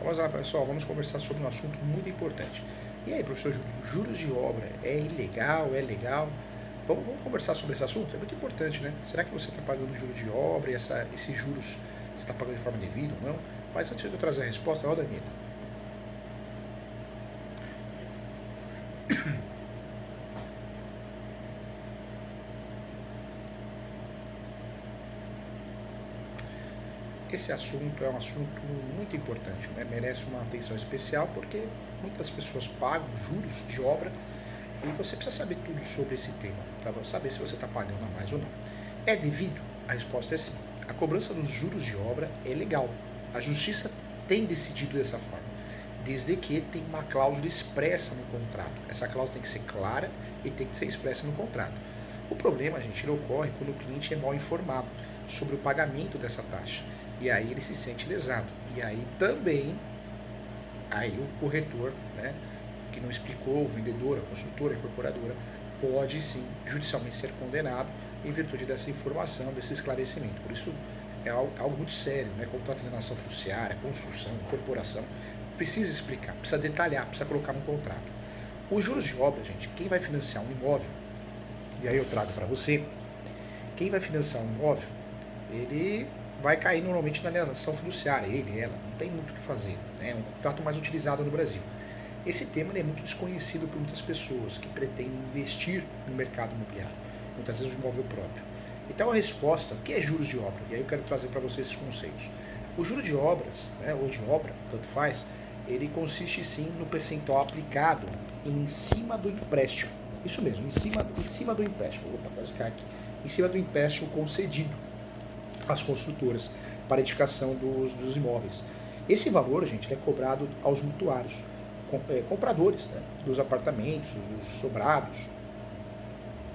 Vamos lá, pessoal, vamos conversar sobre um assunto muito importante. E aí, professor Júlio, juros de obra é ilegal, é legal? Vamos conversar sobre esse assunto? É muito importante, né? Será que você está pagando juros de obra e esses juros você está pagando de forma devida ou não? Mas antes de eu trazer a resposta, roda a vinheta. Esse assunto é um assunto muito importante, né? Merece uma atenção especial porque muitas pessoas pagam juros de obra e você precisa saber tudo sobre esse tema para saber se você está pagando a mais ou não. É devido? A resposta é sim. A cobrança dos juros de obra é legal. A justiça tem decidido dessa forma, desde que tem uma cláusula expressa no contrato. Essa cláusula tem que ser clara e tem que ser expressa no contrato. O problema, gente, ele ocorre quando o cliente é mal informado sobre o pagamento dessa taxa. E aí ele se sente lesado. E aí também, aí o corretor, né, que não explicou, o vendedor, a consultora, a incorporadora, pode sim judicialmente ser condenado em virtude dessa informação, desse esclarecimento. Por isso é algo muito sério, né? Contrato de alienação fiduciária, construção, incorporação, precisa explicar, precisa detalhar, precisa colocar no contrato. Os juros de obra, gente, quem vai financiar um imóvel, e aí eu trago para você, quem vai financiar um imóvel, ele vai cair normalmente na alienação fiduciária, ele, ela, não tem muito o que fazer, né? É um contrato mais utilizado no Brasil. Esse tema é muito desconhecido por muitas pessoas que pretendem investir no mercado imobiliário, muitas vezes o imóvel próprio. Então a resposta, o que é juros de obra? E aí eu quero trazer para vocês esses conceitos. O juro de obras, né, ou de obra, tanto faz, ele consiste sim no percentual aplicado em cima do empréstimo. Isso mesmo, em cima do empréstimo. Opa, quase cai aqui. Em cima do empréstimo concedido às construtoras para edificação dos imóveis. Esse valor, gente, é cobrado aos mutuários, compradores, né, dos apartamentos, dos sobrados.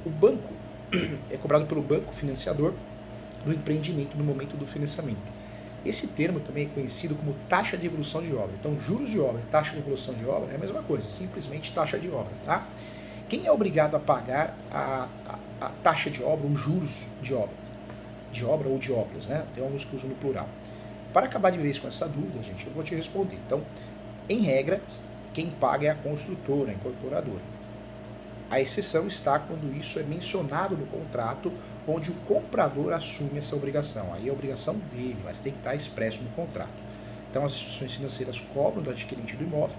O banco é cobrado pelo banco financiador do empreendimento no momento do financiamento. Esse termo também é conhecido como taxa de evolução de obra. Então, juros de obra e taxa de evolução de obra é a mesma coisa, simplesmente taxa de obra. Tá? Quem é obrigado a pagar a taxa de obra, os juros de obra? De obra ou de obras, né? Tem alguns que usam no plural. Para acabar de vez com essa dúvida, gente, eu vou te responder. Então, em regra, quem paga é a construtora, a incorporadora. A exceção está quando isso é mencionado no contrato, onde o comprador assume essa obrigação. Aí é a obrigação dele, mas tem que estar expresso no contrato. Então as instituições financeiras cobram do adquirente do imóvel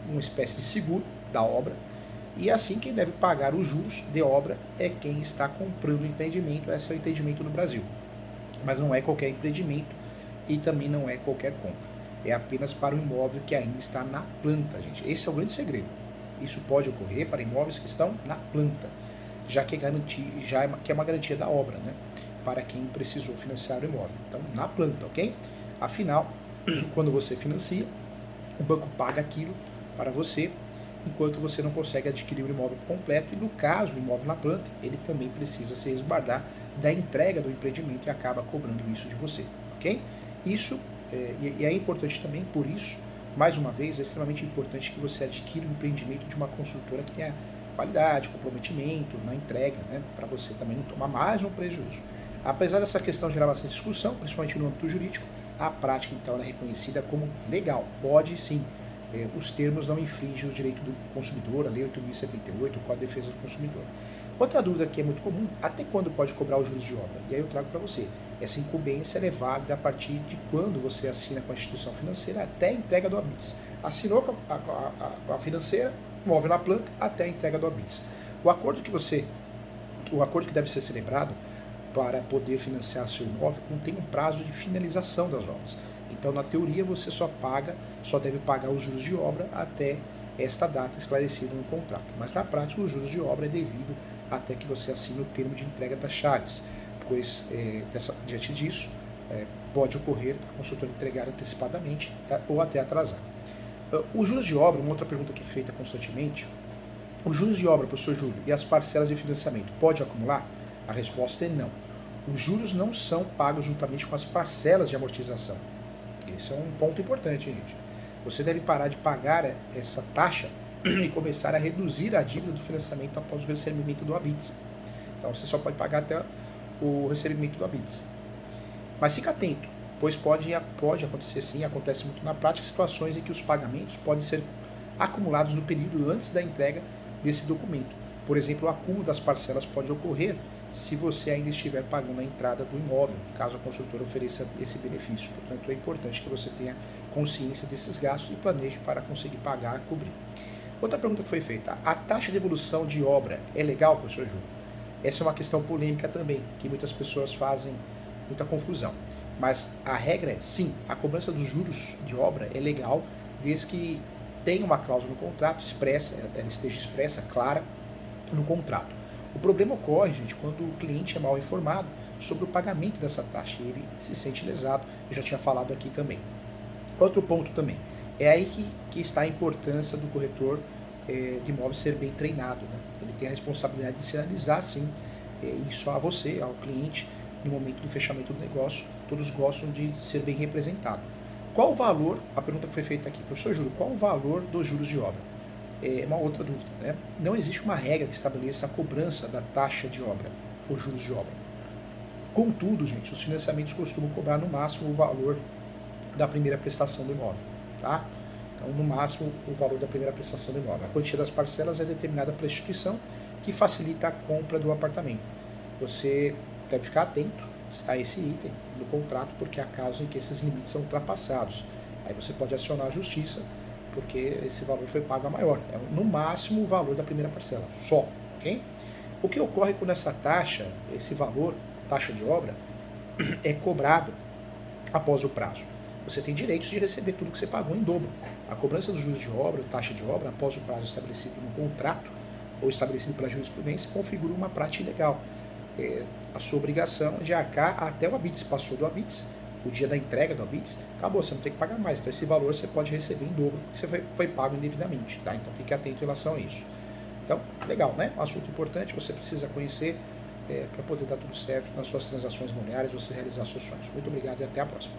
uma espécie de seguro da obra, e assim quem deve pagar os juros de obra é quem está comprando o empreendimento. Esse é o entendimento no Brasil. Mas não é qualquer empreendimento e também não é qualquer compra. É apenas para o imóvel que ainda está na planta, gente. Esse é o grande segredo. Isso pode ocorrer para imóveis que estão na planta, já que é uma garantia da obra, né? Para quem precisou financiar o imóvel. Então, na planta, ok? Afinal, quando você financia, o banco paga aquilo para você, enquanto você não consegue adquirir o imóvel completo. E no caso, o imóvel na planta, ele também precisa se resguardar da entrega do empreendimento e acaba cobrando isso de você, ok? Isso e é importante também, por isso, mais uma vez, é extremamente importante que você adquira o empreendimento de uma construtora que tenha qualidade, comprometimento na entrega, né, para você também não tomar mais um prejuízo. Apesar dessa questão gerar bastante discussão, principalmente no âmbito jurídico, a prática então é reconhecida como legal. Pode sim, os termos não infringem o direito do consumidor, a Lei 8.078, o Código de Defesa do Consumidor. Outra dúvida que é muito comum, até quando pode cobrar os juros de obra? E aí eu trago para você. Essa incumbência é válida a partir de quando você assina com a instituição financeira até a entrega do habite. Assinou com a financeira, imóvel na planta, até a entrega do habite. O acordo que deve ser celebrado para poder financiar seu imóvel contém um prazo de finalização das obras. Então, na teoria, você só deve pagar os juros de obra até esta data esclarecida no contrato. Mas na prática, os juros de obra é devido até que você assine o termo de entrega das chaves, pois diante disso pode ocorrer a consultora entregar antecipadamente ou até atrasar. Os juros de obra, uma outra pergunta que é feita constantemente, os juros de obra, professor Júlio, e as parcelas de financiamento, pode acumular? A resposta é não. Os juros não são pagos juntamente com as parcelas de amortização. Esse é um ponto importante, gente. Você deve parar de pagar essa taxa e começar a reduzir a dívida do financiamento após o recebimento do habite. Então você só pode pagar até o recebimento do habite. Mas fica atento, pois pode acontecer sim, acontece muito na prática, situações em que os pagamentos podem ser acumulados no período antes da entrega desse documento. Por exemplo, o acúmulo das parcelas pode ocorrer se você ainda estiver pagando a entrada do imóvel, caso a construtora ofereça esse benefício. Portanto, é importante que você tenha consciência desses gastos e planeje para conseguir pagar e cobrir. Outra pergunta que foi feita: a taxa de evolução de obra é legal, professor Júlio? Essa é uma questão polêmica também, que muitas pessoas fazem muita confusão. Mas a regra é sim, a cobrança dos juros de obra é legal, desde que tenha uma cláusula no contrato expressa, ela esteja expressa, clara, no contrato. O problema ocorre, gente, quando o cliente é mal informado sobre o pagamento dessa taxa e ele se sente lesado. Eu já tinha falado aqui também. Outro ponto também, é aí que está a importância do corretor de imóveis ser bem treinado. Né? Ele tem a responsabilidade de sinalizar, sim, isso a você, ao cliente, no momento do fechamento do negócio. Todos gostam de ser bem representado. Qual o valor, a pergunta que foi feita aqui, professor Júlio, qual o valor dos juros de obra? É uma outra dúvida. Né? Não existe uma regra que estabeleça a cobrança da taxa de obra, ou juros de obra. Contudo, gente, os financiamentos costumam cobrar no máximo o valor da primeira prestação do imóvel. Tá? Então, no máximo, o valor da primeira prestação do imóvel. A quantia das parcelas é determinada pela instituição, que facilita a compra do apartamento. Você deve ficar atento a esse item do contrato, porque há casos em que esses limites são ultrapassados. Aí você pode acionar a justiça, porque esse valor foi pago a maior. É no máximo o valor da primeira parcela, só. Okay? O que ocorre quando essa taxa, esse valor, taxa de obra, é cobrado após o prazo? Você tem direitos de receber tudo que você pagou em dobro. A cobrança dos juros de obra, taxa de obra, após o prazo estabelecido no contrato ou estabelecido pela jurisprudência, configura uma prática ilegal. A sua obrigação é de arcar até o habite. Passou do habite, o dia da entrega do habite, acabou, você não tem que pagar mais. Então esse valor você pode receber em dobro, porque você foi pago indevidamente. Tá? Então fique atento em relação a isso. Então, legal, né? Um assunto importante, você precisa conhecer para poder dar tudo certo nas suas transações imobiliárias, você realizar seus sonhos. Muito obrigado e até a próxima.